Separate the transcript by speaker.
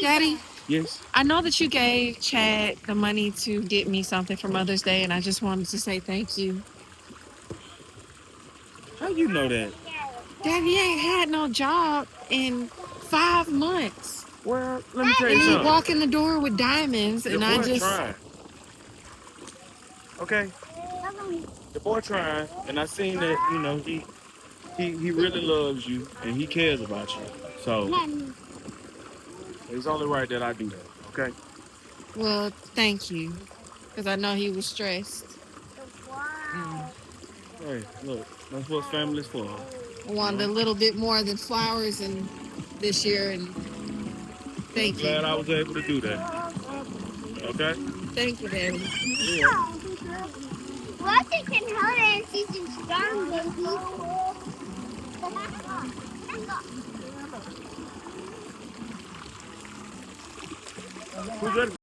Speaker 1: Daddy,
Speaker 2: Yes.
Speaker 1: I know that you gave Chad the money to get me something for Mother's Day, and I just wanted to say thank you.
Speaker 2: How you know that?
Speaker 1: Daddy ain't had no job in 5 months,
Speaker 2: Well, let me tell
Speaker 1: and
Speaker 2: you
Speaker 1: he
Speaker 2: something.
Speaker 1: walk in the door with diamonds,
Speaker 2: Your
Speaker 1: and I
Speaker 2: boy
Speaker 1: just
Speaker 2: trying. Okay. The boy trying, and I seen that. He really loves you and he cares about you. So it's only right that I do that. Okay.
Speaker 1: well, thank you, because I know he was stressed.
Speaker 2: Hey, look, that's what family's for.
Speaker 1: I
Speaker 2: You
Speaker 1: wanted
Speaker 2: know.
Speaker 1: a little bit more than flowers and this year, and
Speaker 2: Well, I'm
Speaker 1: thank you,
Speaker 2: glad I was able to do that. Okay.
Speaker 1: thank you, Daddy.
Speaker 2: You're welcome.
Speaker 3: What can her and she's strong, baby?
Speaker 2: Who's ready?